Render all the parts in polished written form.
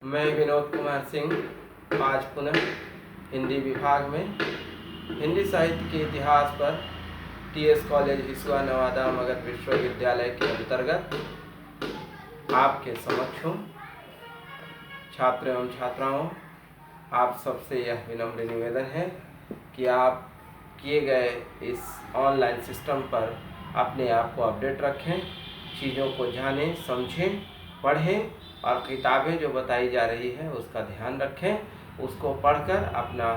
मैं विनोद कुमार सिंह आज पुनः हिंदी विभाग में हिंदी साहित्य के इतिहास पर टीएस कॉलेज हिसुआ नवादा मगध विश्वविद्यालय के अंतर्गत आपके समक्ष हूँ। छात्र एवं छात्राओं, आप सबसे यह विनम्र निवेदन है कि आप किए गए इस ऑनलाइन सिस्टम पर अपने आप को अपडेट रखें, चीज़ों को जानें, समझें, पढ़ें और किताबें जो बताई जा रही है उसका ध्यान रखें, उसको पढ़कर अपना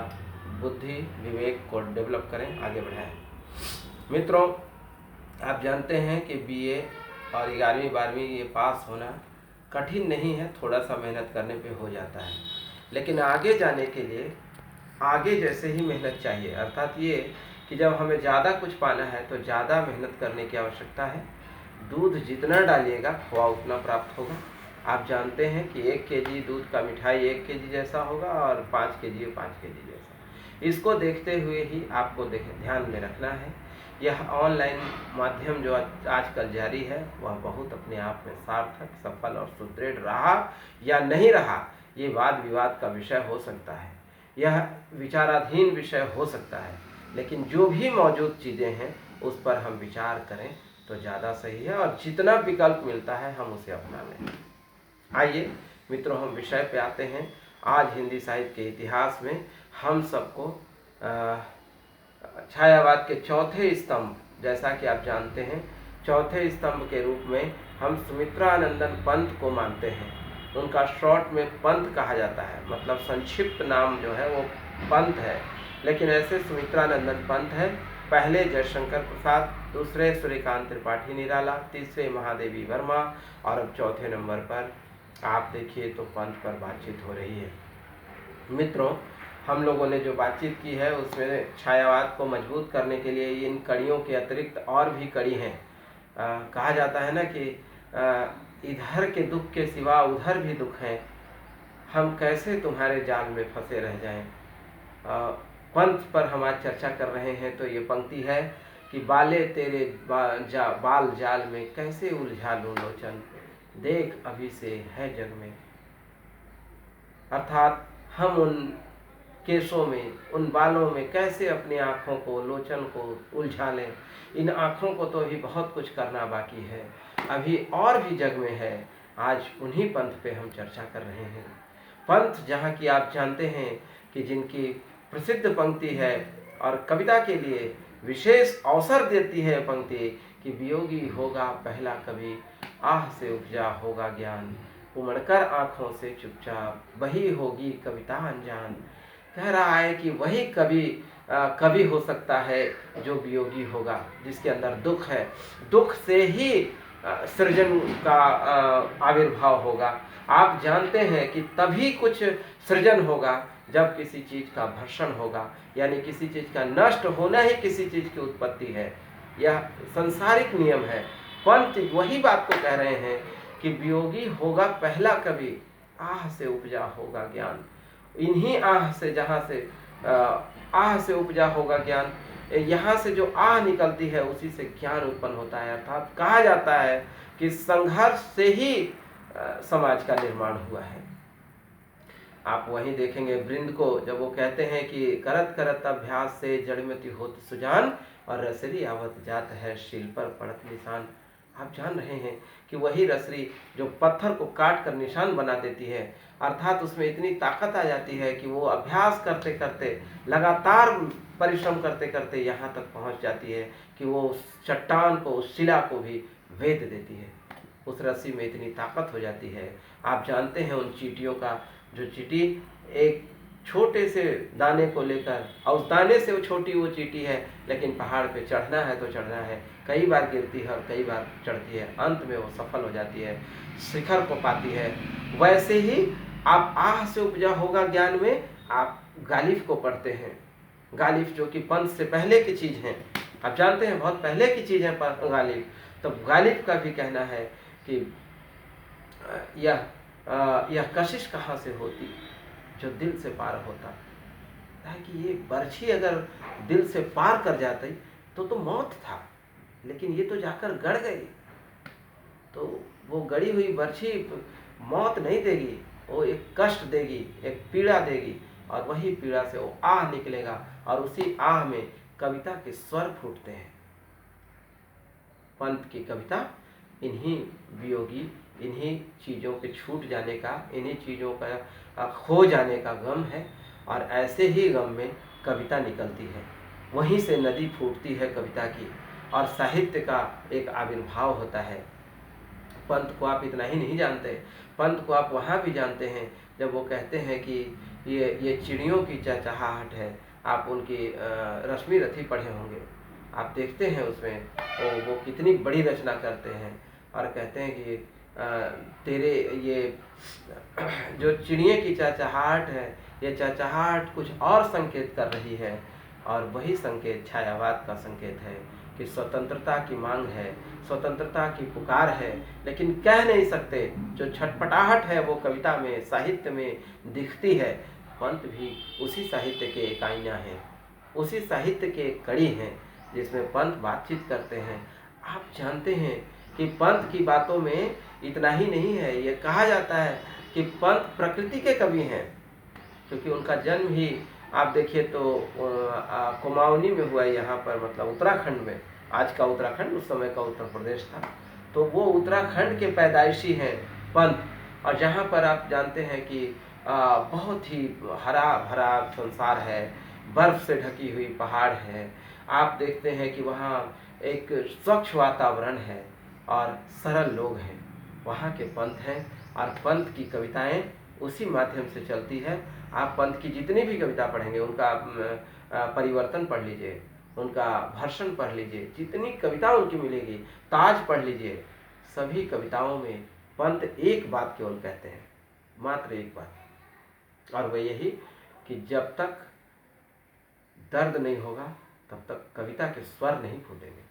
बुद्धि विवेक को डेवलप करें, आगे बढ़ाएं। मित्रों, आप जानते हैं कि बीए और 11वीं 12वीं ये पास होना कठिन नहीं है, थोड़ा सा मेहनत करने पे हो जाता है, लेकिन आगे जाने के लिए आगे जैसे ही मेहनत चाहिए। अर्थात ये कि जब हमें ज़्यादा कुछ पाना है तो ज़्यादा मेहनत करने की आवश्यकता है। दूध जितना डालिएगा खोआ उतना प्राप्त होगा। आप जानते हैं कि 1 केजी दूध का मिठाई 1 केजी जैसा होगा और 5 केजी 5 केजी जैसा। इसको देखते हुए ही आपको ध्यान में रखना है। यह ऑनलाइन माध्यम जो आजकल जारी है वह बहुत अपने आप में सार्थक, सफल और सुदृढ़ रहा या नहीं रहा, ये वाद विवाद का विषय हो सकता है, यह विचाराधीन विषय हो सकता है, लेकिन जो भी मौजूद चीज़ें हैं उस पर हम विचार करें तो ज़्यादा सही है और जितना विकल्प मिलता है हम उसे अपना लें। आइए मित्रों, हम विषय पे आते हैं। आज हिंदी साहित्य के इतिहास में हम सबको छायावाद के चौथे स्तंभ, जैसा कि आप जानते हैं, चौथे स्तंभ के रूप में हम सुमित्रानंदन पंत को मानते हैं। उनका शॉर्ट में पंत कहा जाता है, मतलब संक्षिप्त नाम जो है वो पंत है, लेकिन ऐसे सुमित्रानंदन पंत है। पहले जयशंकर प्रसाद, दूसरे सूर्यकांत त्रिपाठी निराला, तीसरे महादेवी वर्मा और अब चौथे नंबर पर आप देखिए तो पंत पर बातचीत हो रही है। मित्रों, हम लोगों ने जो बातचीत की है उसमें छायावाद को मजबूत करने के लिए इन कड़ियों के अतिरिक्त और भी कड़ी हैं। कहा जाता है ना कि इधर के दुख के सिवा उधर भी दुख हैं, हम कैसे तुम्हारे जाल में फंसे रह जाएं। पंत पर हम आज चर्चा कर रहे हैं तो ये पंक्ति है कि बाले तेरे बाल जाल में कैसे उलझा लूं लोचन, देख अभी से है जग में। अर्थात हम उन केसों में, उन बालों में कैसे अपनी आँखों को, लोचन को उलझा लें। इन आँखों को तो अभी बहुत कुछ करना बाकी है, अभी और भी जग में है। आज उन्हीं पंथ पे हम चर्चा कर रहे हैं। पंथ जहाँ की आप जानते हैं कि जिनकी प्रसिद्ध पंक्ति है और कविता के लिए विशेष अवसर देती है पंक्ति कि वियोगी होगा पहला कवि, आह से उपजा होगा ज्ञान, उमड़कर आँखों से चुपचाप वही होगी कविता अनजान। कह रहा है कि वही कवि हो सकता है जो वियोगी होगा, जिसके अंदर दुख है। दुख से ही सृजन का आविर्भाव होगा। आप जानते हैं कि तभी कुछ सृजन होगा जब किसी चीज़ का भर्षण होगा, यानी किसी चीज़ का नष्ट होना ही किसी चीज़ की उत्पत्ति है। यह संसारिक नियम है। पंत वही बात को कह रहे हैं कि वियोगी होगा पहला कवि, आह से उपजा होगा ज्ञान। इन्हीं आह से, जहाँ से आह से उपजा होगा ज्ञान, यहाँ से जो आह निकलती है उसी से ज्ञान उत्पन्न होता है। अर्थात कहा जाता है कि संघर्ष से ही समाज का निर्माण हुआ है। आप वहीं देखेंगे वृंद को, जब वो कहते हैं कि करत करत अभ्यास से जड़मति होत सुजान और रसरी आवत जात है शील पर पड़त निशान। आप जान रहे हैं कि वही रसरी जो पत्थर को काट कर निशान बना देती है, अर्थात उसमें इतनी ताकत आ जाती है कि वो अभ्यास करते करते, लगातार परिश्रम करते करते यहाँ तक पहुँच जाती है कि वो उस चट्टान को, उस शिला को भी वेद देती है। उस रस्सी में इतनी ताकत हो जाती है। आप जानते हैं उन चींटियों का, जो चींटी एक छोटे से दाने को लेकर, और उस दाने से वो छोटी वो चींटी है, लेकिन पहाड़ पे चढ़ना है तो चढ़ना है, कई बार गिरती है और कई बार चढ़ती है, अंत में वो सफल हो जाती है, शिखर को पाती है। वैसे ही आप आह से उपजा होगा ज्ञान में आप गालिब को पढ़ते हैं। गालिब जो कि पंथ से पहले की चीज़ है, आप जानते हैं बहुत पहले की चीज़ है गालिब। तो गालिब का भी कहना है कि यह कशिश कहाँ से होती जो दिल से पार होता है, कि ये बर्छी अगर दिल से पार कर जाती तो मौत था, लेकिन ये तो जाकर गड़ गई। तो वो गड़ी हुई बर्छी मौत नहीं देगी, वो एक कष्ट देगी, एक पीड़ा देगी, और वही पीड़ा से वो आह निकलेगा, और उसी आह में कविता के स्वर फूटते हैं। पंत की कविता इन्हीं वियोगी, इन्हीं चीज़ों के छूट जाने का, इन्हीं चीज़ों का खो जाने का गम है, और ऐसे ही गम में कविता निकलती है। वहीं से नदी फूटती है कविता की, और साहित्य का एक आविर्भाव होता है। पंत को आप इतना ही नहीं जानते, पंत को आप वहाँ भी जानते हैं जब वो कहते हैं कि ये चिड़ियों की चहचहाहट है। आप उनकी रश्मि रथी पढ़े होंगे, आप देखते हैं उसमें वो कितनी बड़ी रचना करते हैं, और कहते हैं कि तेरे ये जो चिड़िया की चहचहाहट है, ये चहचहाहट कुछ और संकेत कर रही है, और वही संकेत छायावाद का संकेत है कि स्वतंत्रता की मांग है, स्वतंत्रता की पुकार है, लेकिन कह नहीं सकते। जो छटपटाहट है वो कविता में, साहित्य में दिखती है। पंत भी उसी साहित्य के एक आईना है, उसी साहित्य के एक कड़ी हैं जिसमें पंत बातचीत करते हैं। आप जानते हैं कि पंत की बातों में इतना ही नहीं है, ये कहा जाता है कि पंत प्रकृति के कवि हैं, क्योंकि उनका जन्म ही आप देखिए तो कुमाऊनी में हुआ, यहाँ पर मतलब उत्तराखंड में। आज का उत्तराखंड उस समय का उत्तर प्रदेश था, तो वो उत्तराखंड के पैदाइशी हैं पंत। और जहाँ पर आप जानते हैं कि बहुत ही हरा भरा संसार है, बर्फ से ढकी हुई पहाड़ है। आप देखते हैं कि वहाँ एक स्वच्छ वातावरण है और सरल लोग हैं, वहाँ के पंत हैं। और पंत की कविताएं उसी माध्यम से चलती है। आप पंत की जितनी भी कविता पढ़ेंगे, उनका परिवर्तन पढ़ लीजिए, उनका भर्षण पढ़ लीजिए, जितनी कविता उनकी मिलेगी, ताज पढ़ लीजिए, सभी कविताओं में पंत एक बात केवल कहते हैं, मात्र एक बात, और वह यही कि जब तक दर्द नहीं होगा तब तक कविता के स्वर नहीं फूटेंगे,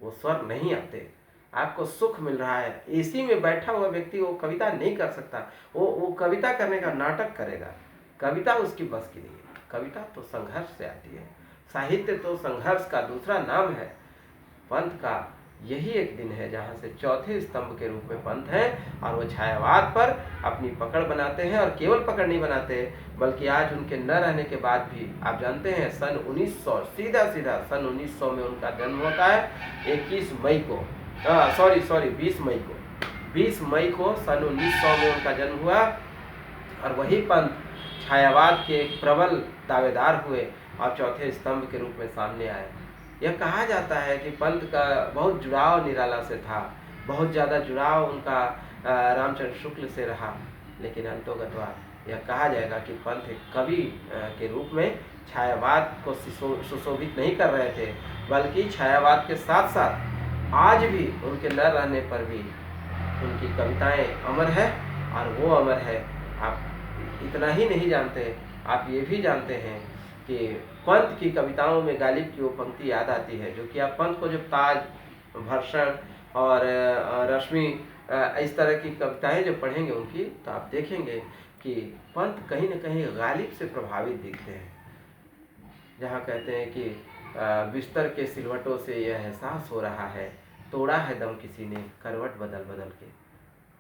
वो स्वर नहीं आते। आपको सुख मिल रहा है, एसी में बैठा हुआ व्यक्ति वो कविता नहीं कर सकता, वो कविता करने का नाटक करेगा। कविता उसकी बस की नहीं है। कविता तो संघर्ष से आती है, साहित्य तो संघर्ष का दूसरा नाम है। पंत का यही एक दिन है जहाँ से चौथे स्तंभ के रूप में पंत हैं, और वो छायावाद पर अपनी पकड़ बनाते हैं। और केवल पकड़ नहीं बनाते, बल्कि आज उनके न रहने के बाद भी आप जानते हैं सन 1900, सीधा सन 1900 में उनका जन्म होता है। 21 मई को, 20 मई को सन 1900 में उनका जन्म हुआ। और वही पंत छायावाद के एक प्रबल दावेदार हुए और चौथे स्तंभ के रूप में सामने आए। यह कहा जाता है कि पंत का बहुत जुड़ाव निराला से था, बहुत ज़्यादा जुड़ाव उनका रामचंद्र शुक्ल से रहा, लेकिन अंतोगत्वा यह कहा जाएगा कि पंत एक कवि के रूप में छायावाद को सुशोभित नहीं कर रहे थे, बल्कि छायावाद के साथ साथ आज भी उनके न रहने पर भी उनकी कविताएं अमर है, और वो अमर है। आप इतना ही नहीं जानते, आप ये भी जानते हैं कि पंत की कविताओं में गालिब की वो पंक्ति याद आती है, जो कि आप पंत को जब ताज, भर्षण और रश्मि इस तरह की कविताएं जब पढ़ेंगे उनकी, तो आप देखेंगे कि पंत कहीं न कहीं गालिब से प्रभावित दिखते हैं। जहाँ कहते हैं कि बिस्तर के सिलवटों से यह एहसास हो रहा है, तोड़ा है दम किसी ने करवट बदल बदल के,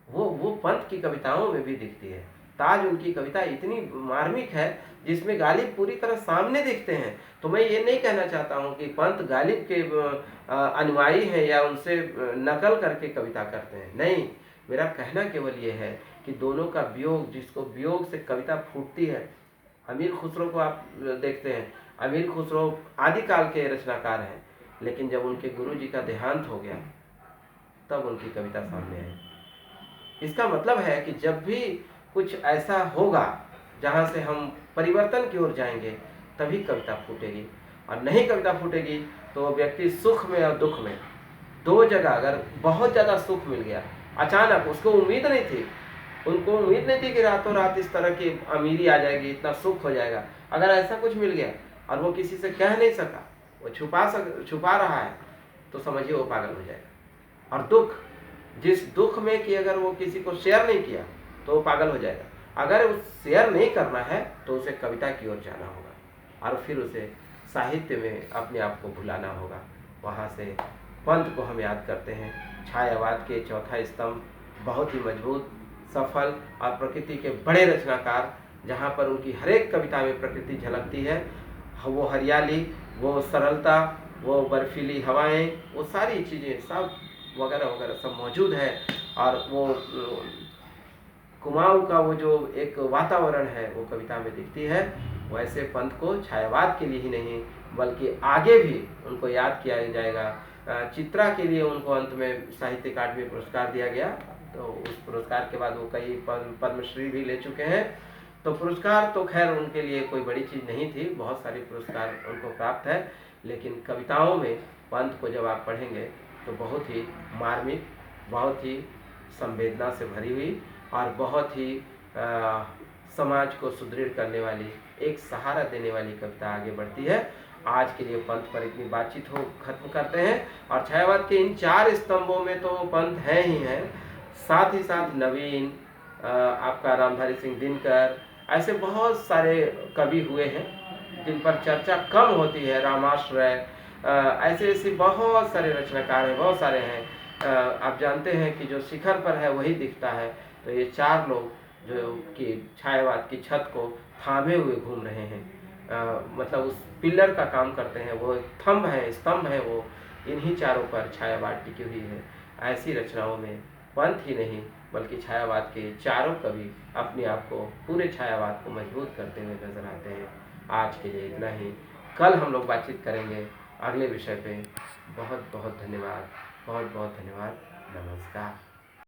वो पंत की कविताओं में भी दिखती है। ताज उनकी कविता इतनी मार्मिक है जिसमें गालिब पूरी तरह सामने दिखते हैं। तो मैं ये नहीं कहना चाहता हूँ कि पंत गालिब के अनुयायी हैं या उनसे नकल करके कविता करते हैं, नहीं। मेरा कहना केवल ये है कि दोनों का वियोग, जिसको वियोग से कविता फूटती है। अमीर खुसरो को आप देखते हैं, अमीर खुसरो आदिकाल के रचनाकार हैं, लेकिन जब उनके गुरु जी का देहांत हो गया तब उनकी कविता सामने आई। इसका मतलब है कि जब भी कुछ ऐसा होगा जहाँ से हम परिवर्तन की ओर जाएंगे, तभी कविता फूटेगी। और नहीं कविता फूटेगी तो व्यक्ति सुख में और दुख में, दो जगह, अगर बहुत ज़्यादा सुख मिल गया अचानक, उसको उम्मीद नहीं थी, उनको उम्मीद नहीं थी कि रातों रात इस तरह की अमीरी आ जाएगी, इतना सुख हो जाएगा। अगर ऐसा कुछ मिल गया और वो किसी से कह नहीं सका, वो छुपा रहा है, तो समझिए वो पागल हो जाएगा। और दुख, जिस दुख में कि अगर वो किसी को शेयर नहीं किया तो वो पागल हो जाएगा। अगर वो शेयर नहीं करना है तो उसे कविता की ओर जाना होगा, और फिर उसे साहित्य में अपने आप को भुलाना होगा। वहाँ से पंत को हम याद करते हैं। छायावाद के चौथा स्तंभ, बहुत ही मजबूत सफल और प्रकृति के बड़े रचनाकार, जहाँ पर उनकी हर एक कविता में प्रकृति झलकती है। वो हरियाली, वो सरलता, वो बर्फीली हवाएं, वो सारी चीज़ें सब वगैरह वगैरह सब मौजूद है। और वो कुमाऊं का वो जो एक वातावरण है वो कविता में दिखती है। वैसे पंत को छायावाद के लिए ही नहीं बल्कि आगे भी उनको याद किया जाएगा। चित्रा के लिए उनको अंत में साहित्य अकादमी पुरस्कार दिया गया, तो उस पुरस्कार के बाद वो कई पद्मश्री भी ले चुके हैं। तो पुरस्कार तो खैर उनके लिए कोई बड़ी चीज़ नहीं थी, बहुत सारे पुरस्कार उनको प्राप्त है, लेकिन कविताओं में पंत को जब आप पढ़ेंगे तो बहुत ही मार्मिक, बहुत ही संवेदना से भरी हुई और बहुत ही समाज को सुदृढ़ करने वाली, एक सहारा देने वाली कविता आगे बढ़ती है। आज के लिए पंत पर इतनी बातचीत हो खत्म करते हैं। और छायावाद के इन 4 स्तंभों में तो पंत है ही है, साथ ही साथ नवीन, आपका रामधारी सिंह दिनकर, ऐसे बहुत सारे कवि हुए हैं जिन पर चर्चा कम होती है। रामाश्रय, ऐसे ऐसे बहुत सारे रचनाकार हैं, बहुत सारे हैं। आप जानते हैं कि जो शिखर पर है वही दिखता है। तो ये 4 लोग जो कि छायावाद की छत को थामे हुए घूम रहे हैं, मतलब उस पिलर का काम करते हैं, वो थंब है, स्तंभ है, वो इन्हीं चारों पर छायावाद टिकी हुई है। ऐसी रचनाओं में पंत ही नहीं बल्कि छायावाद के चारों कवि अपने आप को, पूरे छायावाद को मजबूत करते हुए नजर आते हैं। आज के लिए इतना ही, कल हम लोग बातचीत करेंगे अगले विषय पे। बहुत बहुत धन्यवाद, बहुत बहुत धन्यवाद, नमस्कार।